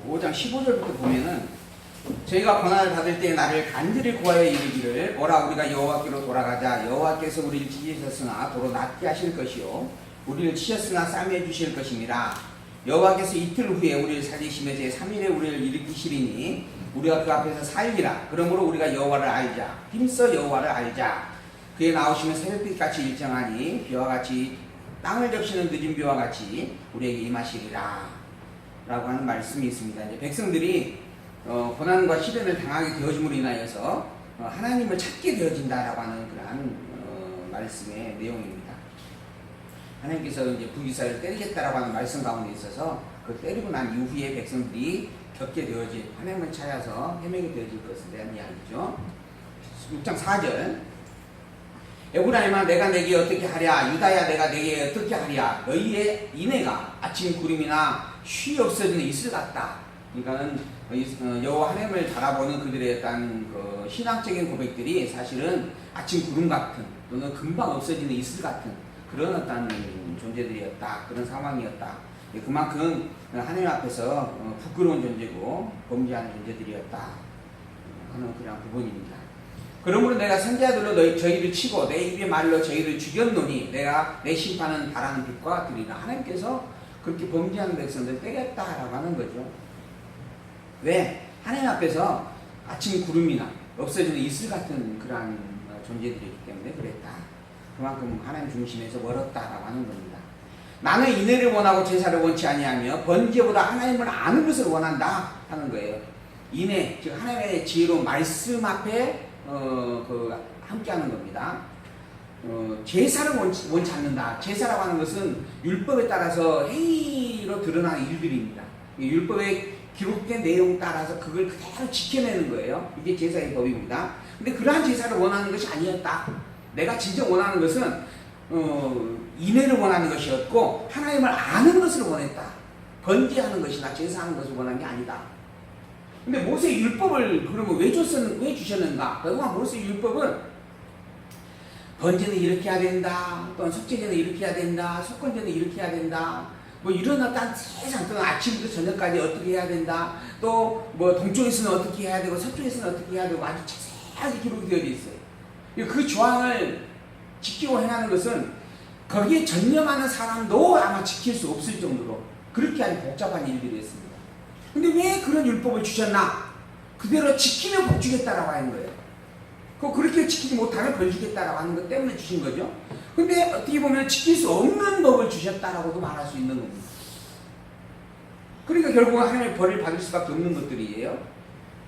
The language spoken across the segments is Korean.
5장 15절부터 보면은 저희가 고난을 받을 때 나를 간절히 구하여 이르기를 오라 우리가 여호와께로 돌아가자. 여호와께서 우리를 찢으셨으나 도로 낫게 하실 것이요 우리를 치셨으나 싸매 주실 것입니다. 여호와께서 이틀 후에 우리를 살리시며 제3일에 우리를 일으키시리니 우리가 그 앞에서 살리라. 그러므로 우리가 여호와를 알자. 힘써 여호와를 알자. 그에 나오시면 새벽빛같이 일정하니 비와 같이 땅을 적시는 늦은 비와 같이 우리에게 임하시리라 라고 하는 말씀이 있습니다. 이제 백성들이 고난과 시련을 당하게 되어짐으로 인하여서 하나님을 찾게 되어진다라고 하는 그러한 말씀의 내용입니다. 하나님께서 이제 북이스라엘을 때리겠다라고 하는 말씀 가운데 있어서 그 때리고 난 이후에 백성들이 겪게 되어질 하나님을 찾아서 헤매게 되어질 것에 대한 이야기죠. 6장 4절 에브라임아 내가 내게 어떻게 하랴 유다야 내가 내게 어떻게 하랴 너희의 인애가 아침 구름이나 쉬 없어지는 이슬 같다. 그러니까는 여호와 하나님을 바라보는 그들의 어떤 그 신앙적인 고백들이 사실은 아침 구름 같은 또는 금방 없어지는 이슬 같은 그런 어떤 존재들이었다. 그런 상황이었다. 그만큼 하나님 앞에서 부끄러운 존재고 범죄하는 존재들이었다 하는 그런 부분입니다. 그러므로 내가 선지자들로 저희를 치고 내 입의 말로 저희를 죽였노니 내가 내 심판은 바라는 빛과 같으리라. 하나님께서 그렇게 범죄하는 백성들 때렸다라고 하는 거죠. 왜? 하나님 앞에서 아침 구름이나 없어지는 이슬 같은 그러한 존재들이기 때문에 그랬다. 그만큼 하나님 중심에서 멀었다라고 하는 겁니다. 나는 인애를 원하고 제사를 원치 아니하며 번제보다 하나님을 아는 것을 원한다 하는 거예요. 인애, 즉 하나님의 지혜로운 말씀 앞에 함께하는 겁니다. 제사를 원치 않는다. 제사라고 하는 것은 율법에 따라서 행위로 드러나는 일들입니다. 율법에 기록된 내용 따라서 그걸 그대로 지켜내는 거예요. 이게 제사의 법입니다. 근데 그러한 제사를 원하는 것이 아니었다. 내가 진짜 원하는 것은 인애를 원하는 것이었고 하나님을 아는 것을 원했다. 번제하는 것이나 제사하는 것을 원한 게 아니다. 근데 모세 율법을 그러면 왜 주셨는가? 그동안 모세 율법은 번제는 이렇게 해야 된다. 또는 속죄제는 이렇게 해야 된다. 속건제는 이렇게 해야 된다. 뭐 이런 어떤 세상 또는 아침부터 저녁까지 어떻게 해야 된다. 또 뭐 동쪽에서는 어떻게 해야 되고 서쪽에서는 어떻게 해야 되고 아주 자세하게 기록이 되어 있어요. 그 조항을 지키고 행하는 것은 거기에 전념하는 사람도 아마 지킬 수 없을 정도로 그렇게 아주 복잡한 일들이었습니다. 근데 왜 그런 율법을 주셨나? 그대로 지키면 복 주겠다라고 하는 거예요. 그렇게 지키지 못하면 벌 주겠다라고 하는 것 때문에 주신 거죠. 근데 어떻게 보면 지킬 수 없는 법을 주셨다라고도 말할 수 있는 겁니다. 그러니까 결국은 하나님의 벌을 받을 수밖에 없는 것들이에요.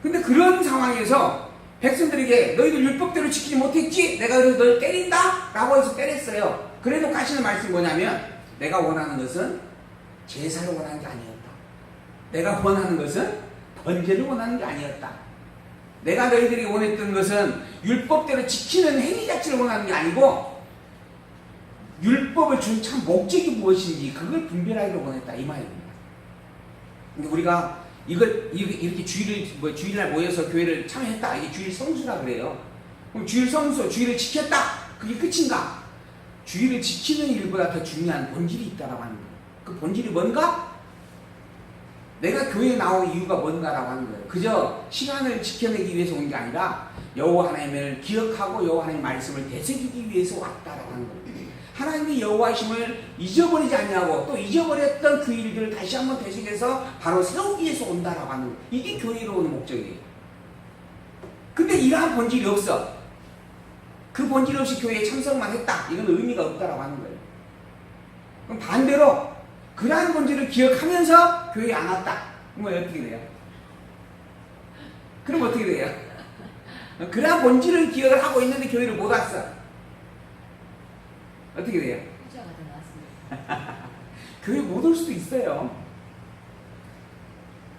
근데 그런 상황에서 백성들에게 너희들 율법대로 지키지 못했지? 내가 그래서 너를 때린다? 라고 해서 때렸어요. 그래도 가시는 말씀이 뭐냐면 내가 원하는 것은 제사를 원하는 게 아니었다. 내가 원하는 것은 번제를 원하는 게 아니었다. 내가 너희들이 원했던 것은 율법대로 지키는 행위 자체를 원하는 게 아니고 율법을 준 참 목적이 무엇인지 그걸 분별하기를 원했다 이 말입니다. 근데 우리가 이렇게 주일날 모여서 교회를 참여했다. 이게 주일 성수라 그래요. 그럼 주일 성수, 주일을 지켰다. 그게 끝인가? 주일을 지키는 일보다 더 중요한 본질이 있다라고 하는 거예요. 그 본질이 뭔가? 내가 교회에 나온 이유가 뭔가라고 하는 거예요. 그저 시간을 지켜내기 위해서 온 게 아니라 여호와 하나님을 기억하고 여호와 하나님의 말씀을 되새기기 위해서 왔다라고 하는 거예요. 하나님의 여호와이심을 잊어버리지 아니하고 또 잊어버렸던 그 일들을 다시 한번 되새겨서 바로 세우기 위해서 온다라고 하는 거예요. 이게 교회로 오는 목적이에요. 근데 이러한 본질이 없어. 그 본질 없이 교회에 참석만 했다. 이건 의미가 없다라고 하는 거예요. 그럼 반대로 그러한 본질을 기억하면서 교회에 안 왔다. 그럼 어떻게 돼요? 그럼 어떻게 돼요? 그러한 본질을 기억을 하고 있는데 교회를 못 왔어. 어떻게 돼요? 교회 못 올 수도 있어요.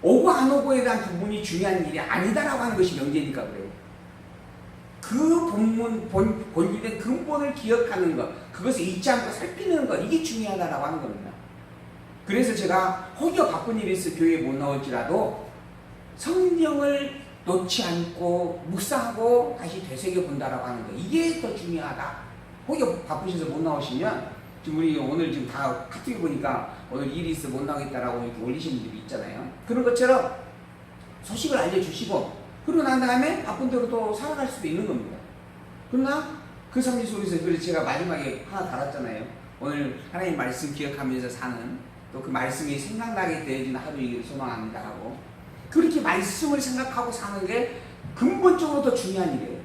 오고 안 오고에 대한 부분이 중요한 일이 아니다라고 하는 것이 명제니까 그래요. 그 본질의 근본을 기억하는 것, 그것을 잊지 않고 살피는 것, 이게 중요하다라고 하는 겁니다. 그래서 제가 혹여 바쁜 일이 있어 교회에 못 나올지라도 성경을 놓지 않고 묵상하고 다시 되새겨 본다라고 하는 거, 이게 더 중요하다. 혹여 바쁘셔서 못 나오시면 지금 우리 오늘 지금 다 카톡에 보니까 오늘 일이 있어 못 나가겠다라고 이렇게 올리시는 분들이 있잖아요. 그런 것처럼 소식을 알려주시고 그러고 난 다음에 바쁜 대로 또 살아갈 수도 있는 겁니다. 그러나 그 성리 속에서 그래서 제가 마지막에 하나 달았잖아요. 오늘 하나님 말씀 기억하면서 사는 또 그 말씀이 생각나게 되어지는 하루이기를 소망합니다 하고 그렇게 말씀을 생각하고 사는 게 근본적으로 더 중요한 일이에요.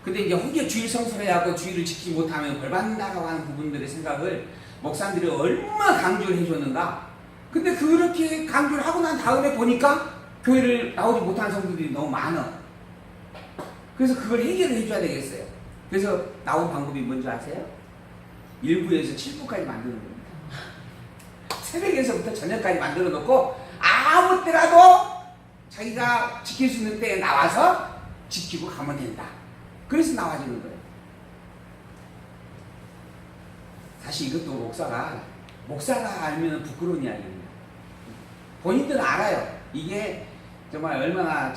근데 이제 혹여 주일 성수해야 하고 주일을 지키지 못하면 벌 받는다라고 하는 부분들의 생각을 목사님들이 얼마나 강조를 해줬는가. 근데 그렇게 강조를 하고 난 다음에 보니까 교회를 나오지 못하는 성도들이 너무 많아. 그래서 그걸 해결을 해줘야 되겠어요. 그래서 나온 방법이 뭔지 아세요? 1부에서 7부까지 만드는 겁니다. 새벽에서부터 저녁까지 만들어 놓고 아무 때라도 자기가 지킬 수 있는 때에 나와서 지키고 가면 된다. 그래서 나와지는 거예요. 사실 이것도 목사가 알면 부끄러운 이야기입니다. 본인들은 알아요. 이게 정말 얼마나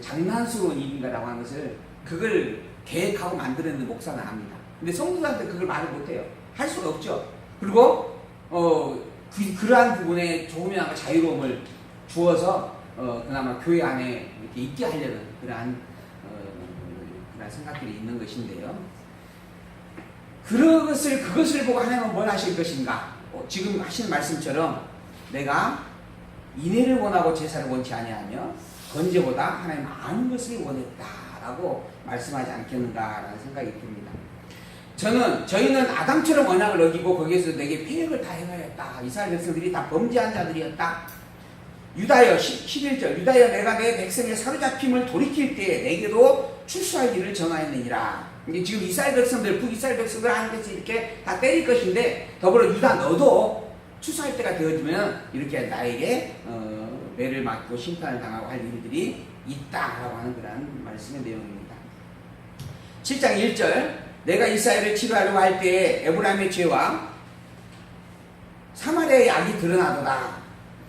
장난스러운 일인가라고 하는 것을 그걸 계획하고 만들어내는 목사는 압니다. 근데 성도들한테 그걸 말을 못해요. 할 수가 없죠. 그리고 그러한 부분에 조금이나마 자유로움을 주어서 그나마 교회 안에 이렇게 있게 하려는 그러한 생각들이 있는 것인데요. 그것을 보고 하나님은 뭘 하실 것인가? 지금 하시는 말씀처럼 내가 인애를 원하고 제사를 원치 아니하며 번제보다 하나님 아는 것을 원했다라고 말씀하지 않겠는가라는 생각이 듭니다. 저희는 아담처럼 언약을 어기고 거기에서 내게 폐역을 다 행하였다. 이스라엘 백성들이 다 범죄한 자들이었다. 유다여 11절 유다여 내가 내 백성의 사로잡힘을 돌이킬 때에 내게도 출소할 일을 정하였느니라. 이게 지금 이스라엘 백성들 북이스라엘 백성들 하나님께서 이렇게 다 때릴 것인데 더불어 유다 너도 출소할 때가 되어지면 이렇게 나에게 매를 맞고 심판을 당하고 할 일들이 있다라고 하는 그런 말씀의 내용입니다. 7장 1절 내가 이스라엘을 치료하려고 할 때에 에브라임의 죄와 사마리아의 악이 드러나도다.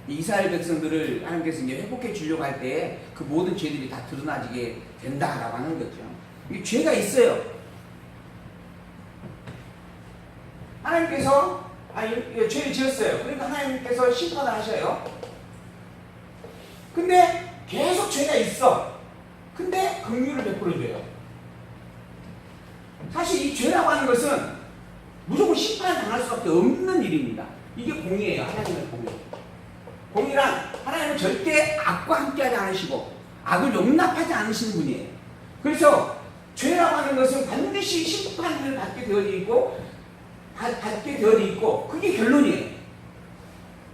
이스라엘 백성들을 하나님께서 이제 회복해 주려고 할 때에 그 모든 죄들이 다 드러나지게 된다라고 하는 거죠. 이게 죄가 있어요. 하나님께서 죄를 지었어요. 그러니까 하나님께서 심판을 하셔요. 근데 계속 죄가 있어. 근데 긍휼을 베풀어줘요. 사실 이 죄라고 하는 것은 무조건 심판을 당할 수밖에 없는 일입니다. 이게 공의예요. 하나님의 공의. 공의란 하나님은 절대 악과 함께하지 않으시고 악을 용납하지 않으시는 분이에요. 그래서 죄라고 하는 것은 반드시 심판을 받게 되어 있고 그게 결론이에요.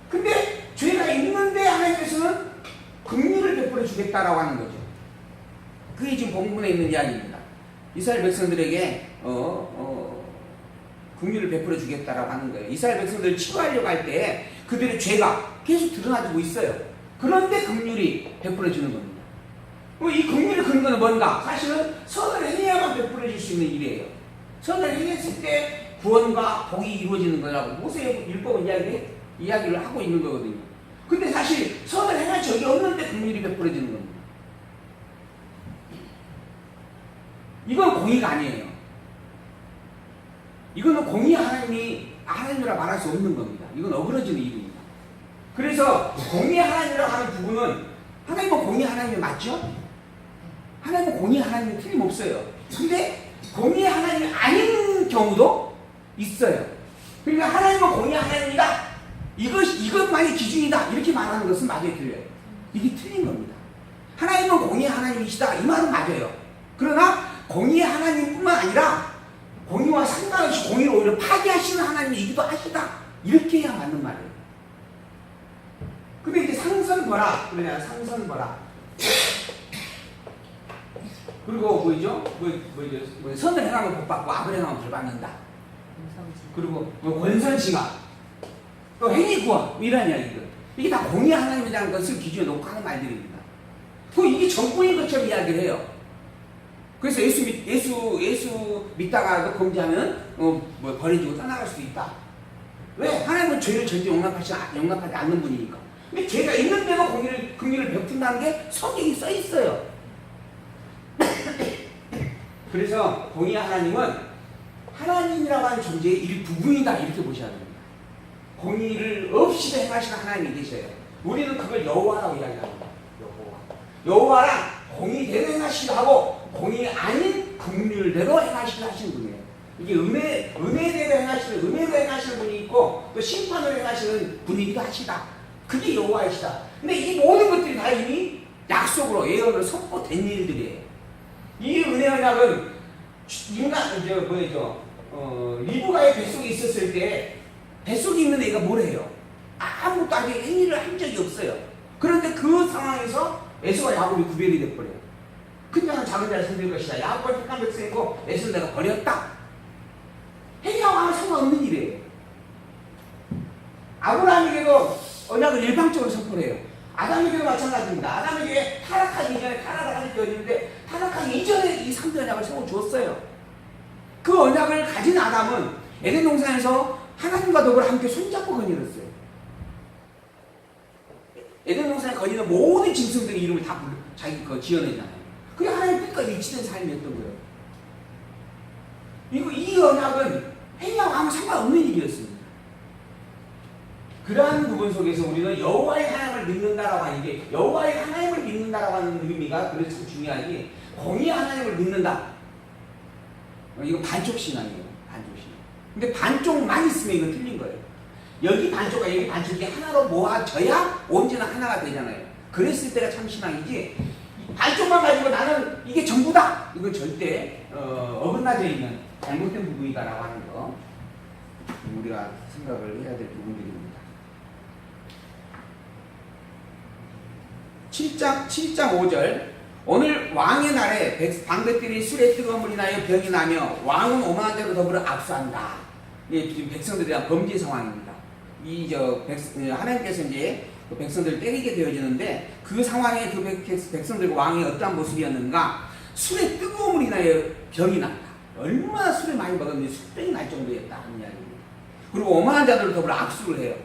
근데 죄가 있는데 하나님께서는 긍휼을 베풀어 주겠다라고 하는 거죠. 그게 지금 본문에 있는 이야기입니다. 이스라엘 백성들에게 긍휼을 베풀어 주겠다라고 하는 거예요. 이스라엘 백성들을 치료하려고 할 때 그들의 죄가 계속 드러나지고 있어요. 그런데 긍휼이 베풀어 주는 겁니다. 이 긍휼의 근거는 뭔가? 사실은 선을 행해야만 베풀어 줄 수 있는 일이에요. 선을 행했을 때 구원과 복이 이루어지는 거라고 모세의 율법은 이야기를 하고 있는 거거든요. 근데 사실 선을 행할 적이 없는데 긍휼이 베풀어지는 겁니다. 이건 공의가 아니에요. 이거는 공의 하나님이라 말할 수 없는 겁니다. 이건 어그러지는 일입니다. 그래서 공의 하나님이라고 하는 부분은 하나님은 공의 하나님이 맞죠? 하나님은 공의 하나님이 틀림없어요. 근데 공의 하나님이 아닌 경우도 있어요. 그러니까 하나님은 공의 하나님이다. 이것만이 기준이다. 이렇게 말하는 것은 맞아요, 틀려요. 이게 틀린 겁니다. 하나님은 공의 하나님이시다. 이 말은 맞아요. 그러나 공의 하나님뿐만 아니라 공의와 상관없이 공의를 오히려 파괴하시는 하나님이기도 하시다. 이렇게 해야 맞는 말이에요. 근데 이제 상선 보라. 그러냐, 상선 보라. 그리고 뭐죠? 선을 행하면 복 받고 악을 행하면 벌 받는다. 그리고 원선징악. 또 행위구원. 이런 이야기들. 이게 다 공의 하나님이라는 것을 기준에 놓고 하는 말들입니다. 이게 전부인 것처럼 이야기를 해요. 그래서 예수 믿다가 범죄하면 버려지고 떠나갈 수도 있다. 왜? 하나님은 죄를 절대 용납하지 않는 분이니까. 근데 죄가 있는데도 긍휼을 베푼다는 게 성경에 써 있어요. 그래서 공의 하나님은 하나님이라고 하는 존재의 일부분이다 이렇게 보셔야 됩니다. 공의를 없이도 행하시는 하나님이 계셔요. 우리는 그걸 여호와라고 이야기합니다. 여호와랑 공의대로 행하시기도 하고 공의 아닌 긍휼대로 행하시기도 하시는 분이에요. 이게 은혜대로 행하시는, 은혜로 행하시는 분이 있고 또 심판으로 행하시는 분이기도 하시다. 그게 여호와이시다. 근데 이 모든 것들이 다 이미 약속으로 예언으로 선포된 일들이에요. 이 은혜 언약은 리브가의 뱃속에 있었을 때 뱃속에 있는 애가 뭘 해요? 아무것도 아직 행위를 한 적이 없어요. 그런데 그 상황에서 에서와 야곱이 구별이 돼버려요. 큰 자는 작은 자를 섬길 것이다. 야곱과 택한 백성이고 에서는 내가 버렸다. 행위하고 상관없는 일이에요. 아브라함에게도 언약을 일방적으로 선포를 해요. 아담에게도 마찬가지입니다. 아담에게 타락하기 이전에 타락을 하게 되어지는데 타락하기 이전에 이 3대 언약을 세워주었어요. 그 언약을 가진 아담은 에덴 동산에서 하나님과 더불어 함께 손잡고 거닐었어요. 에덴 동산에 거니는 모든 짐승들의 이름을 다 자기 거 지어내잖아요. 그게 하나님 뜻과 일치된 삶이었던 거예요. 이 언약은 행위하고 아무 상관없는 일이었습니다. 그러한 부분 속에서 우리는 여호와의 하나님을 믿는다라고 하는 게 여호와의 하나님을 믿는다라고 하는 의미가 그래서 참 중요하지 공의 하나님을 믿는다. 이거 반쪽 신앙이에요. 반쪽 신앙. 근데 반쪽만 있으면 이건 틀린 거예요. 여기 반쪽과 여기 반쪽이 하나로 모아져야 언제나 하나가 되잖아요. 그랬을 때가 참 신앙이지 반쪽만 가지고 나는 이게 전부다. 이건 절대 어긋나져 있는 잘못된 부분이다라고 하는 거 우리가 생각을 해야 될 부분들입니다. 7장 5절 오늘 왕의 날에 방백들이 술에 뜨거운 물이 나여 병이 나며 왕은 오만한 대로 더불어 압수한다. 이게 지금 백성들에 대한 범죄 상황입니다. 하나님께서 이제 그 백성들을 때리게 되어지는데 그 상황에 그 백성들과 왕의 어떠한 모습이었는가? 술에 뜨거운 물이 나여 병이 났다. 얼마나 술을 많이 먹었는지 술병이 날 정도였다 하는 이야기입니다. 그리고 오만한 자들을 더불어 압수를 해요.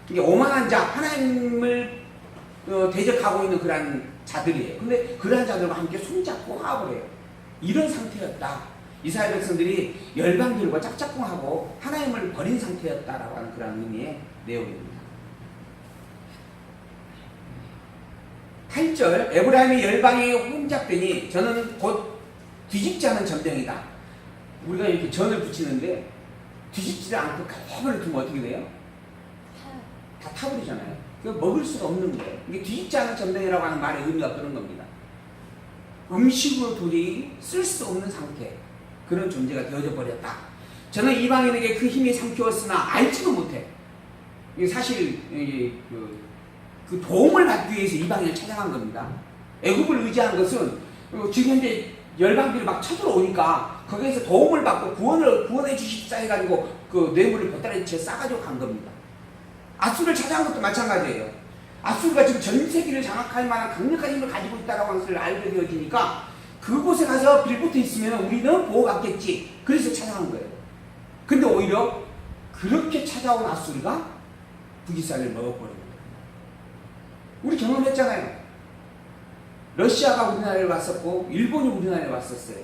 이게 오만한 자, 하나님을 대적하고 있는 그러한 자들이에요. 근데 그러한 자들과 함께 손잡고 화합을 해요. 이런 상태였다. 이스라엘 백성들이 열방들과 짝짝꿍하고 하나님을 버린 상태였다라고 하는 그런 의미의 내용입니다. 8절 에브라임이 열방에 혼잡되니 저는 곧 뒤집지 않은 전병이다. 우리가 이렇게 전을 붙이는데 뒤집지 않고 가만히 두면 어떻게 돼요? 다 타버리잖아요. 먹을 수가 없는 거예요. 이게 뒤집지 않은 전병이라고 하는 말의 의미가 그런 겁니다. 음식으로 도저히 쓸 수 없는 상태, 그런 존재가 되어져 버렸다. 저는 이방인에게 그 힘이 삼키웠으나 알지도 못해. 이게 사실 그 도움을 받기 위해서 이방인을 찾아간 겁니다. 애굽을 의지한 것은 지금 현재 열방들이 막 쳐들어오니까 거기에서 도움을 받고 구원해 주십사 해가지고 그 뇌물을 보따리째 싸가지고 간 겁니다. 아수를 찾아간 것도 마찬가지예요. 아수르가 지금 전 세계를 장악할 만한 강력한 힘을 가지고 있다는 것을 알게 되어지니까 그곳에 가서 빌붙어 있으면 우리는 보호받겠지. 그래서 찾아간 거예요. 근데 오히려 그렇게 찾아온 아수르가 북이스라엘을 먹어버린 거예요. 우리 경험했잖아요. 러시아가 우리나라에 왔었고 일본이 우리나라에 왔었어요.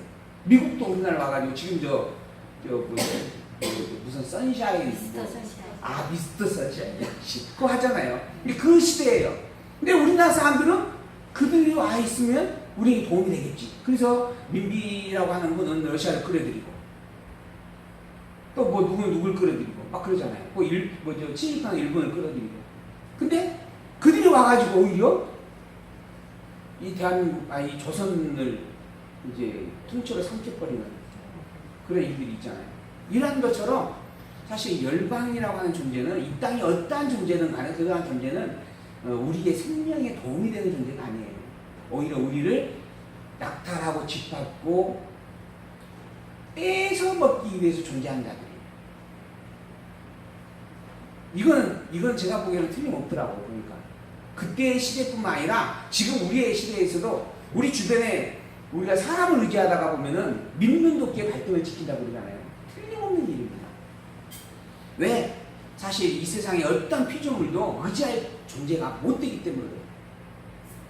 미국도 우리나라에 와가지고 지금 무슨 선샤인 미스터 선샤인 그거 하잖아요. 그 시대예요. 근데 우리나라 사람들은 그들이 와 있으면 우리에게 도움이 되겠지. 그래서 민비라고 하는 분은 러시아를 끌어들이고 또 뭐 누굴 끌어들이고 막 그러잖아요. 친일파는 일본을 끌어들이고. 근데 그들이 와가지고 오히려 이 대한민국, 이 조선을 이제 통째로 삼켜버리는 그런 일들이 있잖아요. 이러한 것처럼 사실 열방이라고 하는 존재는 이 땅에 어떠한 존재든 간에 그러한 존재는 우리의 생명에 도움이 되는 존재가 아니에요. 오히려 우리를 낙탈하고 짓밟고 떼서 먹기 위해서 존재하는 자들이에요. 이건 제가 보기에는 틀림없더라고요. 그러니까 그때의 시대뿐만 아니라 지금 우리의 시대에서도 우리 주변에 우리가 사람을 의지하다가 보면은 믿는 도끼의 발등을 지킨다고 그러잖아요. 틀림없는 일입니다. 왜? 사실 이 세상에 어떤 피조물도 의지할 존재가 못 되기 때문에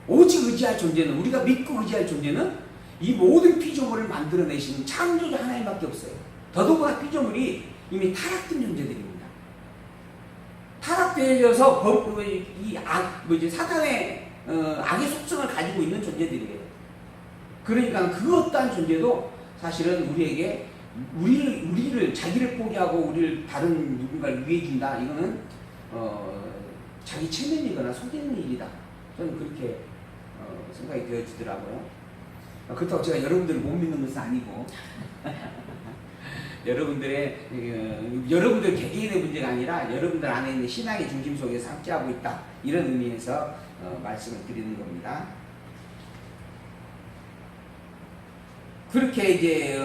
오직 의지할 존재는, 우리가 믿고 의지할 존재는 이 모든 피조물을 만들어내시는 창조자 하나님밖에 없어요. 더더구나 피조물이 이미 타락된 존재들입니다. 타락되어져서 사탄의 악의 속성을 가지고 있는 존재들이에요. 그러니까 그 어떠한 존재도 사실은 우리에게 우리를 자기를 포기하고 우리를 다른 누군가를 위해 준다. 이거는 자기 체면이거나 속이는 일이다. 저는 그렇게 생각이 되어지더라고요. 그렇다고 제가 여러분들을 못 믿는 것은 아니고 여러분들 개개인의 문제가 아니라 여러분들 안에 있는 신앙의 중심 속에서 함께하고 있다. 이런 의미에서 말씀을 드리는 겁니다. 그렇게 이제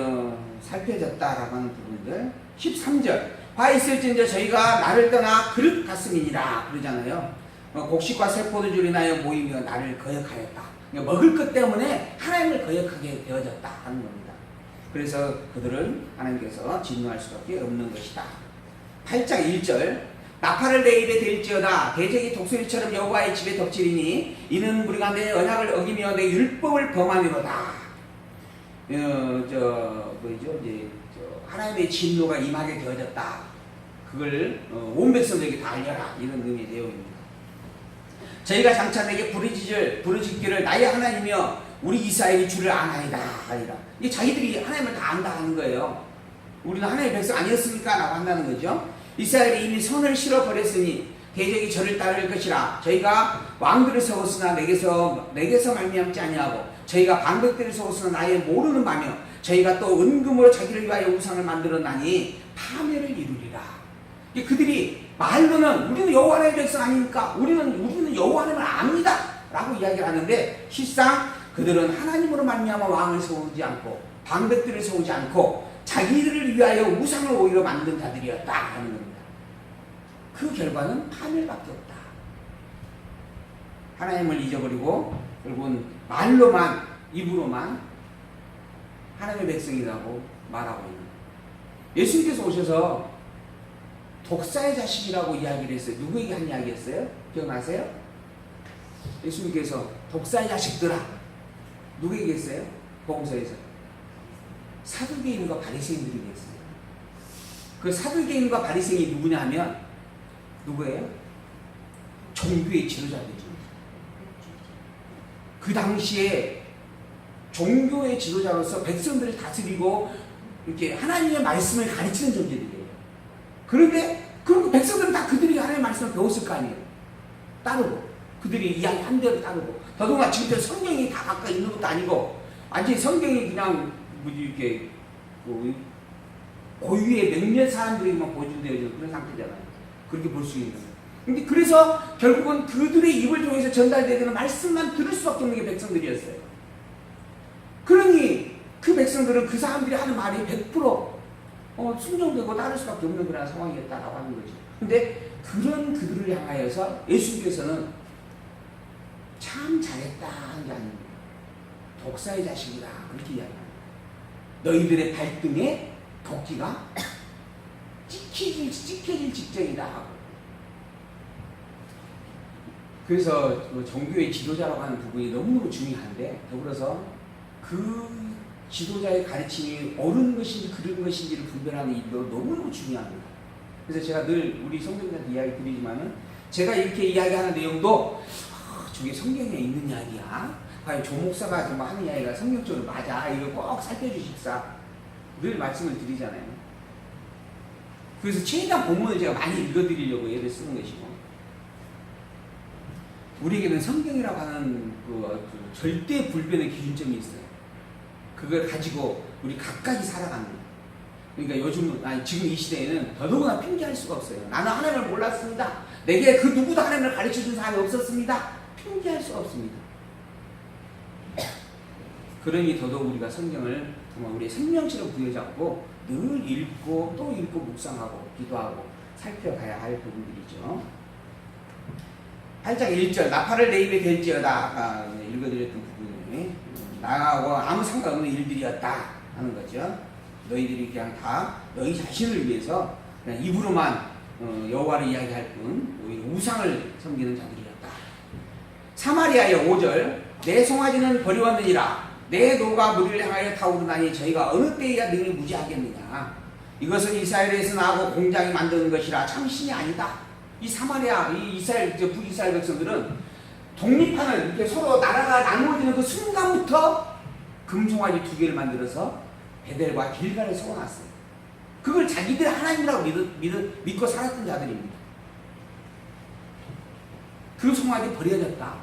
살펴졌다라고 하는 부분들. 13절 화 있을진저 저희가 나를 떠나 그릇 같음이니라 그러잖아요. 곡식과 세포도주를 인하여 모이며 나를 거역하였다. 그러니까 먹을 것 때문에 하나님을 거역하게 되어졌다 하는 겁니다. 그래서 그들은 하나님께서 진노할 수밖에 없는 것이다. 8장 1절 나팔을 내 입에 댈지어다 대적이 독수리처럼 여호와의 집에 덮치리니 이는 우리가 내 언약을 어기며 내 율법을 범하니로다. 하나님의 진노가 임하게 되어졌다. 그걸 온 백성들에게 다 알려라. 이런 의미의 내용입니다. 저희가 장차 내게 부르짖기를 나의 하나님이여 우리 이스라엘이 주를 아나이다 하리라. 이게 자기들이 하나님을 다 안다 하는 거예요. 우리는 하나님의 백성 아니었습니까? 라고 한다는 거죠. 이스라엘이 이미 선을 실어버렸으니 대적이 저를 따를 것이라. 저희가 왕들을 세웠으나 내게서 말미암지 아니하고 저희가 방백들을 세웠으나 나의 모르는 바며 저희가 또 은금으로 자기를 위하여 우상을 만들었나니 파멸을 이루리라. 그들이 말로는 우리는 여호와 하나님의 백성 아닙니까? 우리는 여호와 하나님을 압니다 라고 이야기를 하는데 실상 그들은 하나님으로 말미암아 왕을 세우지 않고 방백들을 세우지 않고 자기들을 위하여 우상을 오히려 만든 자들이었다 하는 겁니다. 그 결과는 파멸밖에 없다. 하나님을 잊어버리고 결국은 말로만 입으로만 하나님의 백성이라고 말하고 있는 거예요. 예수님께서 오셔서 독사의 자식이라고 이야기를 했어요. 누구에게 한 이야기였어요? 기억나세요? 예수님께서 독사의 자식들아 누구에게 했어요? 복음서에서 사두개인과 바리새인들에게 했어요. 그 사두개인과 바리새인이 누구냐 하면 누구예요? 종교의 지도자들이죠. 그 당시에 종교의 지도자로서 백성들을 다스리고 이렇게 하나님의 말씀을 가르치는 존재들이에요. 그런데 그럼 백성들은 다 그들이 하나님의 말씀을 배웠을 거 아니에요. 따르고 그들이 이야기한 대로 따르고 더더구나 지금 성경이 다 가까이 있는 것도 아니고 완전히 성경이 그냥 이렇게 고유의 몇몇 사람들에게만 보존되어 있는 그런 상태잖아요. 그렇게 볼 수 있는. 근데 그래서 결국은 그들의 입을 통해서 전달되는 말씀만 들을 수밖에 없는 게 백성들이었어요. 그러니 그 백성들은 그 사람들이 하는 말이 100% 순종되고 따를 수밖에 없는 그런 상황이었다라고 하는 거죠. 근데 그런 그들을 향하여서 예수님께서는 참 잘했다 하는 게 아닙니다. 독사의 자식이다 그렇게 이야기합니다. 너희들의 발등에 도끼가 찍혀질 직전이다 하고. 그래서 종교의 지도자라고 하는 부분이 너무너무 중요한데 더불어서 그 지도자의 가르침이 옳은 것인지 그른 것인지를 분별하는 일도 너무너무 중요합니다. 그래서 제가 늘 우리 성경들한테 이야기 드리지만은 제가 이렇게 이야기하는 내용도 저게 성경에 있는 이야기야? 과연 조 목사가 정말 하는 이야기가 성경적으로 맞아? 이걸 꼭 살펴주십사 늘 말씀을 드리잖아요. 그래서 최대한 본문을 제가 많이 읽어드리려고 예를 쓰는 것이고 우리에게는 성경이라고 하는 그 절대 불변의 기준점이 있어요. 그걸 가지고 우리 각각이 살아가는 거예요. 그러니까 지금 이 시대에는 더더구나 핑계할 수가 없어요. 나는 하나님을 몰랐습니다. 내게 그 누구도 하나님을 가르쳐준 사람이 없었습니다. 핑계할 수가 없습니다. 그러니 더더욱 우리가 성경을 정말 우리의 생명처럼 부여잡고 늘 읽고 또 읽고 묵상하고 기도하고 살펴가야 할 부분들이죠. 8장 1절 나팔을 내 입에 댈지어다 읽어드렸던 부분이 나하고 아무 상관없는 일들이었다 하는 거죠. 너희들이 그냥 다 너희 자신을 위해서 그냥 입으로만 여호와를 이야기할 뿐 오히려 우상을 섬기는 자들이었다. 사마리아의 5절 내 송아지는 버리웠느니라 내 노가 무리를 향하여 타오르나니 저희가 어느 때에야 능히 무지하겠느냐. 이것은 이스라엘에서 나고 공장이 만드는 것이라 참 신이 아니다. 이 사마리아, 이 이스라엘, 북이스라엘 백성들은 독립하는, 이렇게 서로 나라가 나누어지는 그 순간부터 금송아지 2개를 만들어서 베델과 길갈에 세워놨어요. 그걸 자기들 하나님이라고 믿고 살았던 자들입니다. 그 송아지 버려졌다.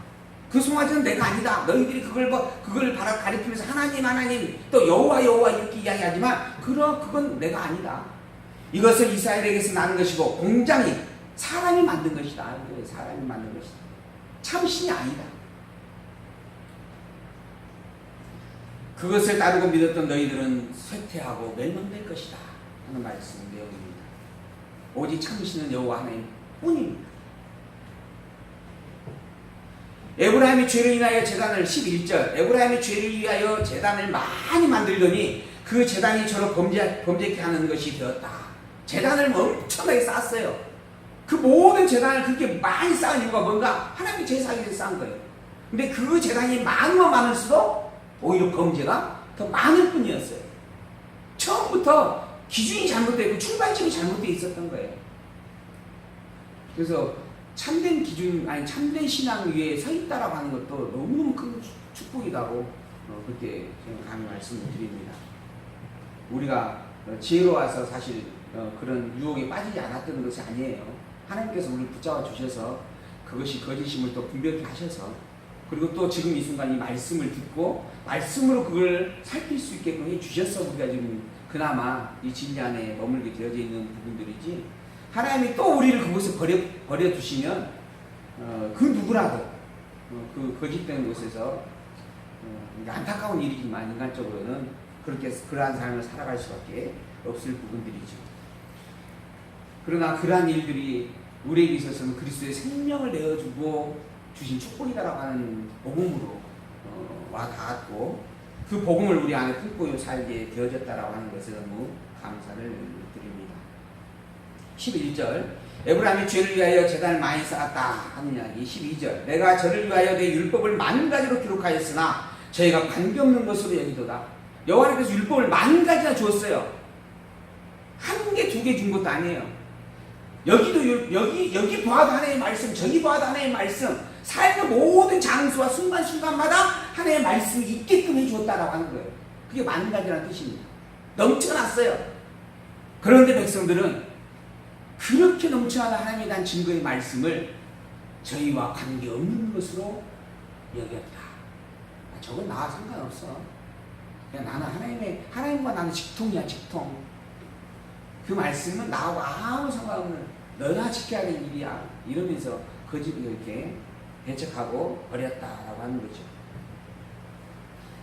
그 송아지는 내가 아니다. 너희들이 그걸 가리키면서 하나님, 또 여호와 이렇게 이야기하지만 그건 내가 아니다. 이것은 이스라엘에게서 나는 것이고 공장이 사람이 만든 것이다. 사람이 만든 것이다. 참신이 아니다. 그것을 따르고 믿었던 너희들은 쇠퇴하고 멸망될 것이다 하는 말씀 내용입니다. 오직 참신은 여호와 하나님 뿐입니다. 에브라임이 죄를 인하여 제단을 11절 에브라임이 죄를 위하여 제단을 많이 만들더니 그 제단이 저로 범죄케 하는 것이 되었다. 제단을 엄청나게 쌓았어요. 그 모든 제단을 그렇게 많이 쌓은 이유가 뭔가? 하나님이 제사하기 위해서 쌓은 거예요. 근데 그 제단이 많으면 많을수록 오히려 범죄가 더 많을 뿐이었어요. 처음부터 기준이 잘못되고 출발점이 잘못되어 있었던 거예요. 그래서 참된 기준, 참된 신앙 위에 서 있다라고 하는 것도 너무너무 큰 축복이라고 그렇게 감히 말씀을 드립니다. 우리가 지혜로워서 사실 그런 유혹에 빠지지 않았던 것이 아니에요. 하나님께서 우리를 붙잡아 주셔서 그것이 거짓임을 또 분별케 하셔서, 그리고 또 지금 이 순간 이 말씀을 듣고 말씀으로 그걸 살필 수 있게끔 해 주셔서 우리가 지금 그나마 이 진리 안에 머물게 되어져 있는 부분들이지, 하나님이 또 우리를 그곳에 버려 두시면 그 누구라도 그 거짓된 곳에서 안타까운 일이지만 인간적으로는 그러한 삶을 살아갈 수밖에 없을 부분들이죠. 그러나 그러한 일들이 우리에게 있어서는 그리스도의 생명을 내어주고 주신 축복이다라고 하는 복음으로 와 닿았고, 그 복음을 우리 안에 품고 살게 되어졌다라고 하는 것에 너무 감사를 드립니다. 11절 에브라임이 죄를 위하여 제단을 많이 쌓았다 하는 이야기. 12절 내가 저를 위하여 내 율법을 10,000가지로 기록하였으나 저희가 관계없는 것으로 여기도다. 여호와께서 율법을 10,000가지나 주었어요. 1개, 2개 준 것도 아니에요. 여기 보아도 하나님의 말씀, 저기 보아도 하나님의 말씀, 삶의 모든 장소와 순간순간마다 하나님의 말씀이 있게끔 해주었다라고 하는 거예요. 그게 10,000가지라는 뜻입니다. 넘쳐났어요. 그런데 백성들은 그렇게 넘쳐나는 하나님에 대한 증거의 말씀을 저희와 관계없는 것으로 여겼다. 저건 나와 상관없어. 그냥 나는 하나님과 나는 직통이야, 직통. 그 말씀은 나하고 아무 상관없는, 너나 지켜야 될 일이야. 이러면서 거짓을 이렇게 배척하고 버렸다라고 하는 거죠.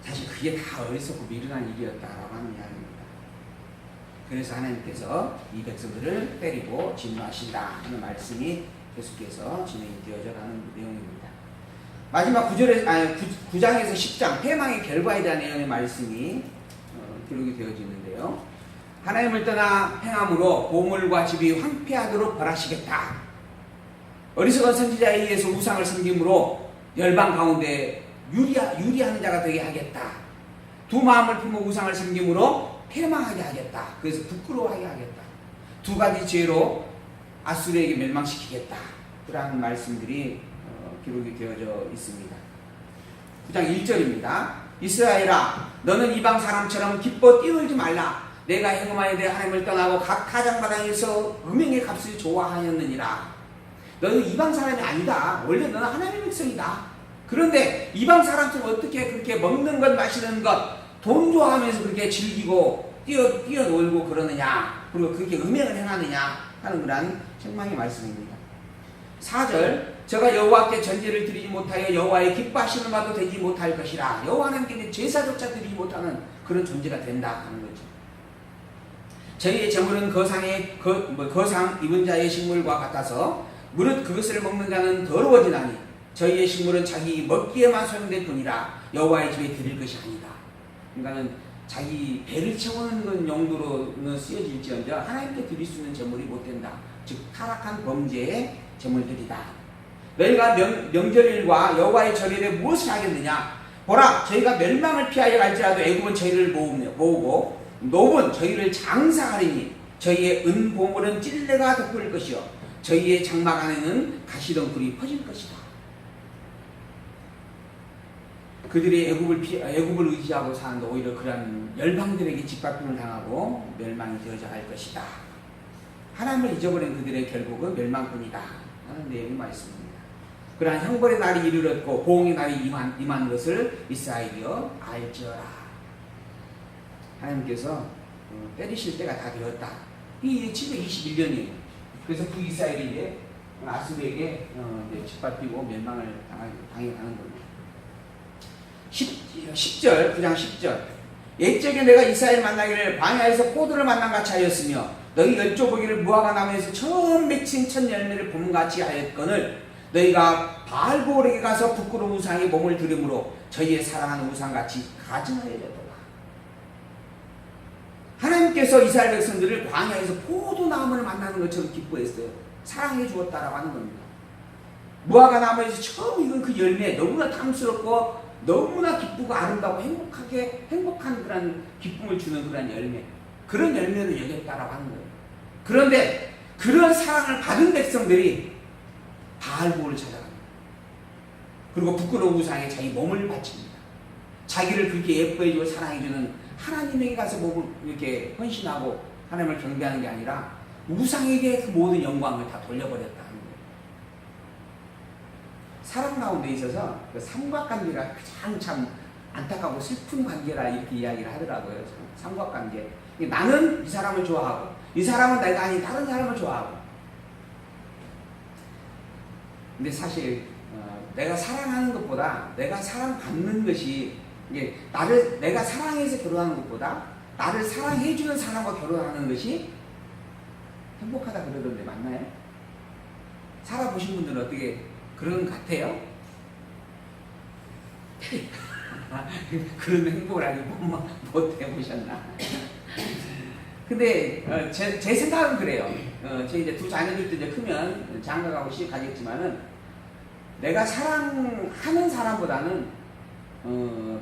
사실 그게 다 어리석고 미련한 일이었다라고 하는 이야기입니다. 그래서 하나님께서 이 백성들을 때리고 진노하신다 하는 말씀이 계속해서 진행이 되어져가는 내용입니다. 마지막 9장에서 10장 패망의 결과에 대한 내용의 말씀이 기록이 되어지는데요. 하나님을 떠나 행함으로 보물과 집이 황폐하도록 벌하시겠다. 어리석은 선지자에 의해서 우상을 섬김으로 열방 가운데 유리하는 자가 되게 하겠다. 두 마음을 품어 우상을 섬김으로 패망하게 하겠다. 그래서 부끄러워하게 하겠다. 2가지 죄로 아수르에게 멸망시키겠다. 그러한 말씀들이 기록이 되어져 있습니다. 9장 1절입니다. 이스라엘아, 너는 이방 사람처럼 기뻐 뛰놀지 말라. 내가 행음하여 내 하나님을 떠나고 각 타작마당에서 음행의 값을 좋아하였느니라. 너는 이방 사람이 아니다. 원래 너는 하나님의 백성이다. 그런데 이방 사람처럼 어떻게 그렇게 먹는 것, 마시는 것, 돈 좋아하면서 그렇게 즐기고 뛰어놀고 그러느냐, 그리고 그렇게 음행을 행하느냐 하는 그런 책망의 말씀입니다. 4절 저가 여호와께 전제를 드리지 못하여 여호와의 기뻐하시는 바도 되지 못할 것이라. 여호와 하나님께 제사조차 드리지 못하는 그런 존재가 된다 하는 거죠. 저희의 제물은 거상 입은 자의 식물과 같아서 무릇 그것을 먹는 자는 더러워지나니 저희의 식물은 자기 먹기에만 소용될 뿐이라 여호와의 집에 드릴 것이 아니다. 그러니까는 자기 배를 채우는 용도로는 쓰여질지언정 하나님께 드릴 수 있는 제물이 못 된다. 즉 타락한 범죄의 제물들이다. 너희가 명절일과 여호와의 절일에 무엇을 하겠느냐? 보라, 저희가 멸망을 피하여 갈지라도 애굽은 저희를 모으고 노은 저희를 장사하리니 저희의 은보물은 찔레가 덮을 것이요 저희의 장막 안에는 가시덩굴이 퍼질 것이다. 그들이 애굽을 의지하고 사는데 오히려 그런 열방들에게 짓밟힘을 당하고 멸망이 되어져 갈 것이다. 하나님을 잊어버린 그들의 결국은 멸망뿐이다 하는 내용이 말씀입니다. 그러한 형벌의 날이 이르렀고 보응의 날이 임한 것을 이스라엘이여 알지어라. 하나님께서 때리실 때가 다 되었다. 이게 721년이에요. 그래서 북이스라엘이 이제 아수르에게 짓밟히고 멸망을 당해 가는 겁니다. 10절, 9장 10절. 옛적에 내가 이스라엘 만나기를 광야에서 포도를 만난 같이 하였으며 너희 열조보기를 무화과 나무에서 처음 맺힌 첫 열매를 봄같이 하였거늘 너희가 바알보올에게 가서 부끄러운 우상에 몸을 들음으로 저희의 사랑하는 우상같이 가증하여졌도다. 하나님께서 이스라엘 백성들을 광야에서 포도나무를 만나는 것처럼 기뻐했어요. 사랑해 주었다라고 하는 겁니다. 무화과 나무에서 처음 익은 그 열매, 너무나 탐스럽고 너무나 기쁘고 아름다우고 행복한 그런 기쁨을 주는 그런 열매, 그런 열매를 여겼다라고 하는 거예요. 그런데 그런 사랑을 받은 백성들이 바알보를 찾아갑니다. 그리고 부끄러운 우상에 자기 몸을 바칩니다. 자기를 그렇게 예뻐해주고 사랑해주는 하나님에게 가서 몸을 이렇게 헌신하고 하나님을 경배하는 게 아니라 우상에게 그 모든 영광을 다 돌려버렸다 하는 거예요. 사랑 가운데 있어서 그 삼각관계가 가장 참 안타깝고 슬픈 관계라 이렇게 이야기를 하더라고요. 삼각관계. 나는 이 사람을 좋아하고 이 사람은 내가 아닌 다른 사람을 좋아하고. 근데 사실 내가 사랑하는 것보다 내가 사랑받는 것이 이게 내가 사랑해서 결혼하는 것보다 나를 사랑해주는 사람과 결혼하는 것이 행복하다 그러던데 맞나요? 살아보신 분들은 어떻게 그런 것 같아요? 그런 행복을 아직 못 해보셨나? 근데 제 생각은 그래요. 제 이제 두 자녀들도 이제 크면 장가가고 시집 가겠지만은 내가 사랑하는 사람보다는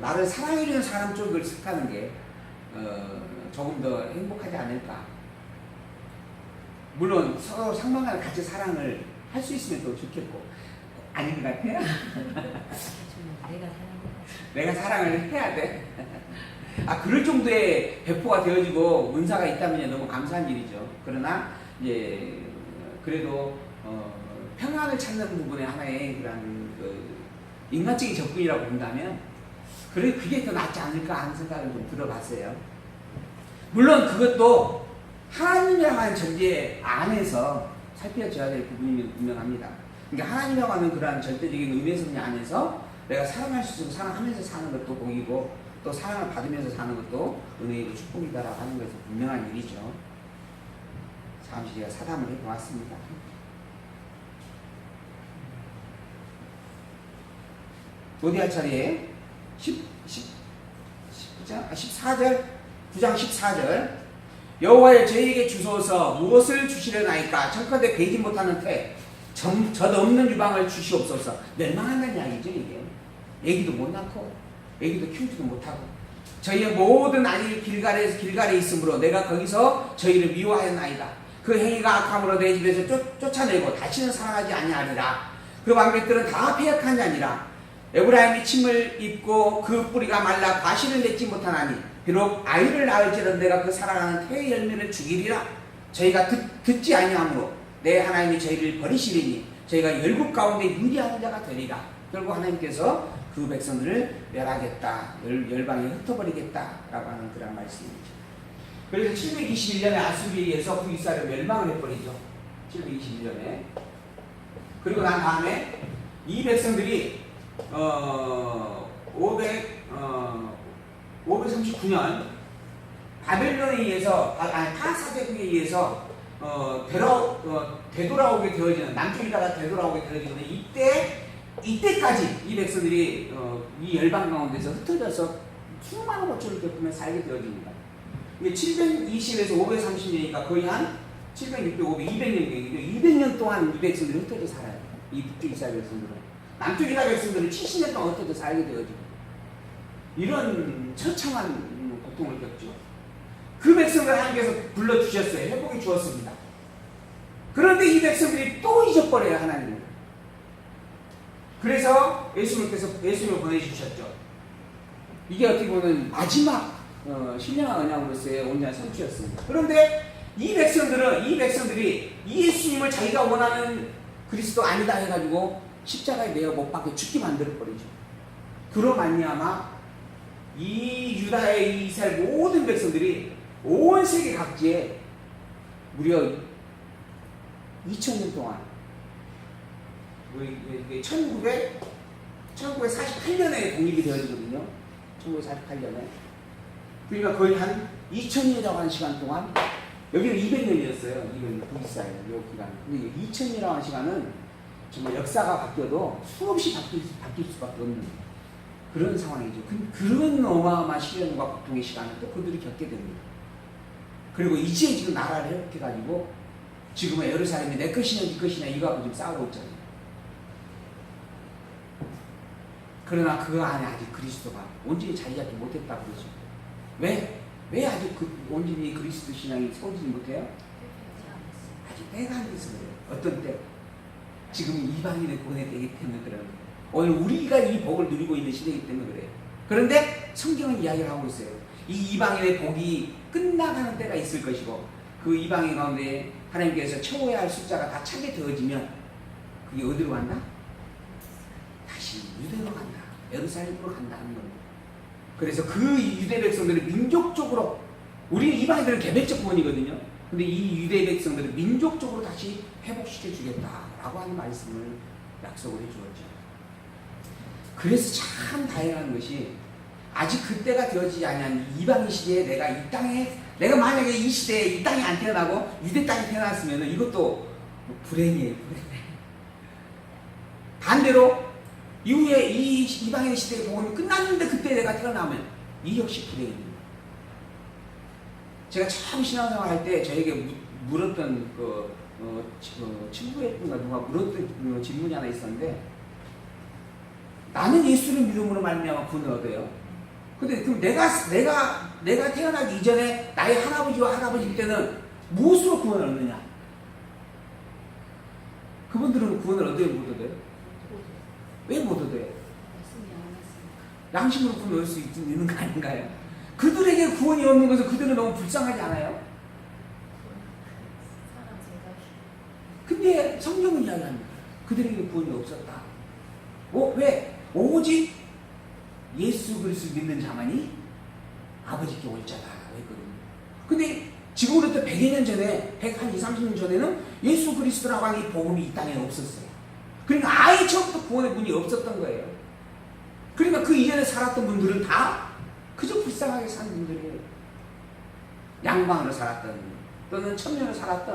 나를 사랑해주는 사람 쪽을 택하는 게 조금 더 행복하지 않을까. 물론 서로 상대방을 같이 사랑을 할 수 있으면 더 좋겠고. 아닌 것 같아요? 내가 사랑을 해야 돼. 그럴 정도의 배포가 되어지고 은사가 있다면 너무 감사한 일이죠. 그러나 이제 그래도 평안을 찾는 부분에 하나의 그런 인간적인 접근이라고 본다면 그게 더 낫지 않을까 하는 생각을 좀 들어봤어요. 물론 그것도 하나님이라고 하는 전제 안에서 살펴져야 될 부분이 분명합니다. 그러니까 하나님이라고 하는 그러한 절대적인 의미의 섭리 안에서 내가 사랑할 수 있고 사랑하면서 사는 것도 복이고 또 사랑을 받으면서 사는 것도 은혜이고 축복이다라고 하는 것은 분명한 일이죠. 잠시 제가 사담을 해보았습니다. 어디 할 차례에 14절 9장 14절 여호와여 저희에게 주소서 무엇을 주시려나이까 청컨대 베지 못하는 태 젖 없는 유방을 주시옵소서. 멸망한다는 이야기죠. 이게 애기도 못 낳고 애기도 키우지도 못하고 저희의 모든 아이를 길갈에 있으므로 내가 거기서 저희를 미워하였나이다. 그 행위가 악함으로 내 집에서 쫓아내고 다시는 사랑하지 아니하리라. 그 왕백들은 다 패역한 자니라. 에브라임이 침을 입고 그 뿌리가 말라 과실을 맺지 못하나니 비록 아이를 낳을지라도 내가 그 사랑하는 태의 열매를 주기리라. 저희가 듣지 아니하므로 내 하나님이 저희를 버리시리니 저희가 열국 가운데 유리한 자가 되리라. 결국 하나님께서 그 백성들을 멸하겠다. 열방에 흩어버리겠다라고 하는 그런 말씀이죠. 그래서 721년에 아수르에 의해서 북이스라엘을 멸망을 해버리죠. 721년에. 그리고 난 다음에 이 백성들이 539년 바벨론에 의해서 파사대국에 의해서 되돌아오게 되어지는 남쪽이다가 되돌아오게 되어지는 이때까지 이 백성들이 이 열방 가운데서 흩어져서 수많은 어처를 겪으며 살게 되어집니다. 이게 720에서 530년이니까 거의 한 700, 600, 500, 200년 200년 동안 이 백성들이 흩어져 살아요. 이 북쪽 이스라엘 백성들은. 남쪽 이스라엘 백성들은 70년 동안 흩어져 살게 되어지고 이런 처참한 고통을 겪죠. 그 백성들 하나님께서 불러주셨어요. 회복해 주었습니다. 그런데 이 백성들이 또 잊어버려요, 하나님을. 그래서 예수님을 보내주셨죠. 이게 어떻게 보면 마지막 신령한 언약으로서의 온전한 선취였습니다. 그런데 이 백성들이 예수님을 자기가 원하는 그리스도 아니다 해가지고 십자가에 매어 못 박혀 죽게 만들어버리죠. 그로 말미암아 이 유다의 이 이스라엘 모든 백성들이 온 세계 각지에 무려 2000년 동안 1948년에 독립이 되어지거든요. 1948년에. 그러니까 거의 한 2000년이라고 하는 시간 동안, 여기는 200년이었어요. 이건 북이스라엘 요 기간. 근데 2000년이라고 하는 시간은 정말 역사가 바뀌어도 수없이 바뀔 수밖에 없는 그런 상황이죠. 그런 어마어마한 시련과 고통의 시간을 또 그들이 겪게 됩니다. 그리고 이제 지금 나라를 회복해가지고 지금은 예루살렘이 내 것이냐 네 것이냐 이거 하고 지금 싸우고 있잖아요. 그러나 그 안에 아직 그리스도가 온전히 자리 잡지 못했다고 그러죠. 왜 아직 온전히 그리스도 신앙이 세워지지 못해요? 아직 때가 안 돼서 그래요. 어떤 때? 지금 이방인의 구원의 때이기 때문에 그래요. 오늘 우리가 이 복을 누리고 있는 시대이기 때문에 그래요. 그런데 성경은 이야기를 하고 있어요. 이 이방인의 복이 끝나가는 때가 있을 것이고, 그 이방인 가운데 하나님께서 채워야 할 숫자가 다 차게 되어지면 그게 어디로 간다? 다시 유대로 간다. 예루살렘으로 간다는 겁니다. 그래서 그 유대 백성들은 민족적으로, 우리 이방인들은 개별적 구원이거든요. 근데 이 유대 백성들은 민족적으로 다시 회복시켜 주겠다라고 하는 말씀을 약속을 해주었죠. 그래서 참 다행한 것이, 아직 그때가 되어지지 않은 이방인 시대에 내가 만약에 이 시대에 이 땅에 안 태어나고 유대 땅에 태어났으면 이것도 불행이에요. 반대로 이후에 이 이방인 시대의 복음이 끝났는데 그때 내가 태어나면 이 역시 불행입니다. 제가 처음 신앙생활 할 때 저에게 물었던 친구였던가 누가 물었던 질문이 하나 있었는데, 나는 예수를 믿음으로 말미암아 구원을 얻어요. 근데 그럼 내가 태어나기 이전에 나의 할아버지와 할아버지 때는 무엇으로 구원을 얻느냐? 그분들은 구원을 얻어요, 못 얻어요? 왜 못 얻어요? 양심으로 구원을 얻을 수 있는 거 아닌가요? 그들에게 구원이 없는 것은 그들은 너무 불쌍하지 않아요? 근데 성경은 이야기합니다. 그들에게 구원이 없었다. 왜? 오직 예수 그리스도 믿는 자만이 아버지께 올 자다라고 했거든요. 근데 지금으로부터 100여 년 전에, 한 20, 30년 전에는 예수 그리스도라고 하는 이 복음이 이 땅에 없었어요. 그러니까 아예 처음부터 구원의 문이 없었던 거예요. 그러니까 그 이전에 살았던 분들은 다 그저 불쌍하게 사는 분들이에요. 양방으로 살았던, 또는 천년을 살았던,